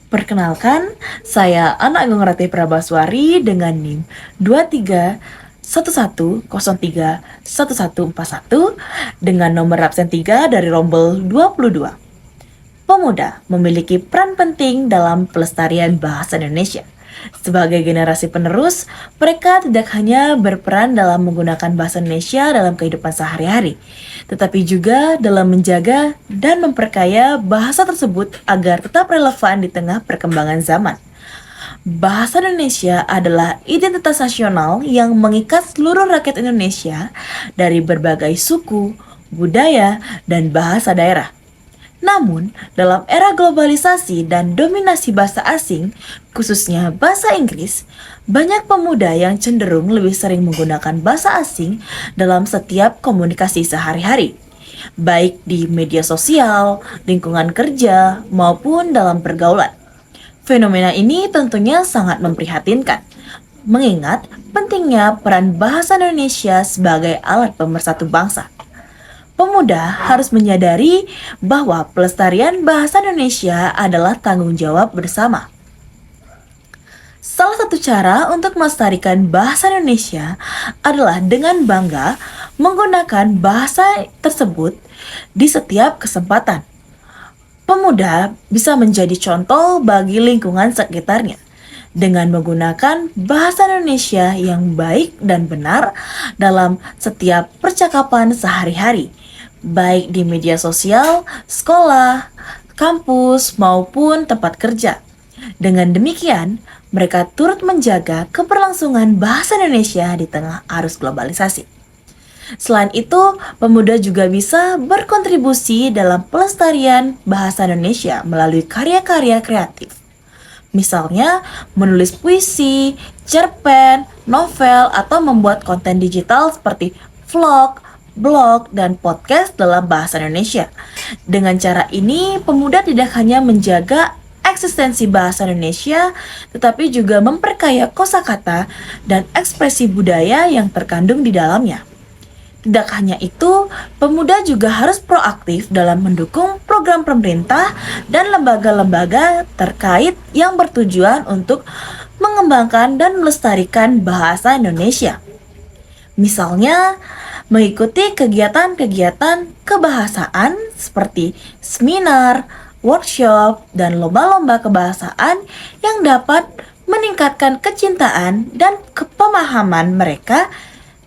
Perkenalkan, saya Ana Agung Rati Prabaswari dengan NIM 2311031141 dengan nomor absen 3 dari rombel 22. Pemuda memiliki peran penting dalam pelestarian bahasa Indonesia. Sebagai generasi penerus, mereka tidak hanya berperan dalam menggunakan bahasa Indonesia dalam kehidupan sehari-hari, tetapi juga dalam menjaga dan memperkaya bahasa tersebut agar tetap relevan di tengah perkembangan zaman. Bahasa Indonesia adalah identitas nasional yang mengikat seluruh rakyat Indonesia dari berbagai suku, budaya, dan bahasa daerah. Namun, dalam era globalisasi dan dominasi bahasa asing, khususnya bahasa Inggris, banyak pemuda yang cenderung lebih sering menggunakan bahasa asing dalam setiap komunikasi sehari-hari, baik di media sosial, lingkungan kerja, maupun dalam pergaulan. Fenomena ini tentunya sangat memprihatinkan, mengingat pentingnya peran bahasa Indonesia sebagai alat pemersatu bangsa. Pemuda harus menyadari bahwa pelestarian bahasa Indonesia adalah tanggung jawab bersama. Salah satu cara untuk melestarikan bahasa Indonesia adalah dengan bangga menggunakan bahasa tersebut di setiap kesempatan. Pemuda bisa menjadi contoh bagi lingkungan sekitarnya dengan menggunakan bahasa Indonesia yang baik dan benar dalam setiap percakapan sehari-hari, baik di media sosial, sekolah, kampus, maupun tempat kerja. Dengan demikian, mereka turut menjaga keberlangsungan bahasa Indonesia di tengah arus globalisasi. Selain itu, pemuda juga bisa berkontribusi dalam pelestarian bahasa Indonesia melalui karya-karya kreatif. Misalnya, menulis puisi, cerpen, novel, atau membuat konten digital seperti vlog, blog, dan podcast dalam bahasa Indonesia. Dengan cara ini, pemuda tidak hanya menjaga eksistensi bahasa Indonesia, tetapi juga memperkaya kosakata dan ekspresi budaya yang terkandung di dalamnya. Tidak hanya itu, pemuda juga harus proaktif dalam mendukung program pemerintah dan lembaga-lembaga terkait yang bertujuan untuk mengembangkan dan melestarikan bahasa Indonesia. Misalnya, mengikuti kegiatan-kegiatan kebahasaan seperti seminar, workshop, dan lomba-lomba kebahasaan yang dapat meningkatkan kecintaan dan kepemahaman mereka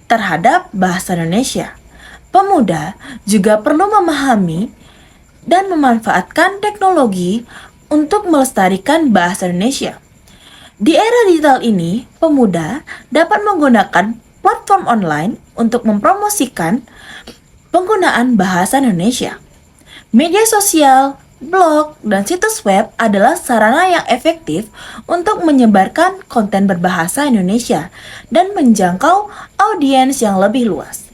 terhadap bahasa Indonesia. Pemuda juga perlu memahami dan memanfaatkan teknologi untuk melestarikan bahasa Indonesia. Di era digital ini, pemuda dapat menggunakan platform online untuk mempromosikan penggunaan bahasa Indonesia. Media sosial, blog, dan situs web adalah sarana yang efektif untuk menyebarkan konten berbahasa Indonesia dan menjangkau audiens yang lebih luas.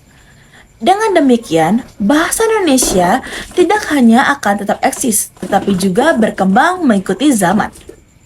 Dengan demikian, bahasa Indonesia tidak hanya akan tetap eksis, tetapi juga berkembang mengikuti zaman.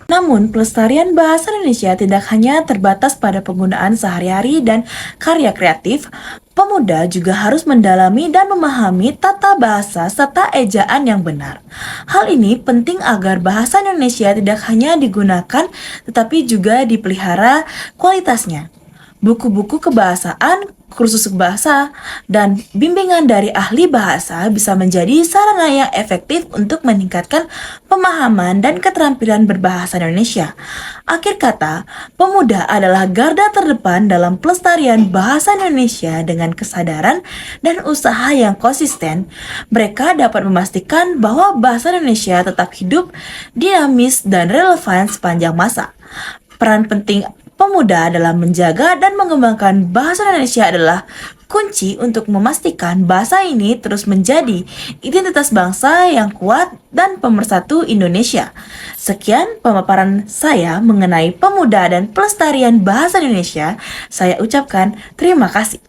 Namun, pelestarian bahasa Indonesia tidak hanya terbatas pada penggunaan sehari-hari dan karya kreatif. Pemuda juga harus mendalami dan memahami tata bahasa serta ejaan yang benar. Hal ini penting agar bahasa Indonesia tidak hanya digunakan, tetapi juga dipelihara kualitasnya. Buku-buku kebahasaan, kursus bahasa, dan bimbingan dari ahli bahasa bisa menjadi sarana yang efektif untuk meningkatkan pemahaman dan keterampilan berbahasa Indonesia. Akhir kata, pemuda adalah garda terdepan dalam pelestarian bahasa Indonesia. Dengan kesadaran dan usaha yang konsisten, mereka dapat memastikan bahwa bahasa Indonesia tetap hidup, dinamis, dan relevan sepanjang masa. Peran penting pemuda dalam menjaga dan mengembangkan bahasa Indonesia adalah kunci untuk memastikan bahasa ini terus menjadi identitas bangsa yang kuat dan pemersatu Indonesia. Sekian pemaparan saya mengenai pemuda dan pelestarian bahasa Indonesia. Saya ucapkan terima kasih.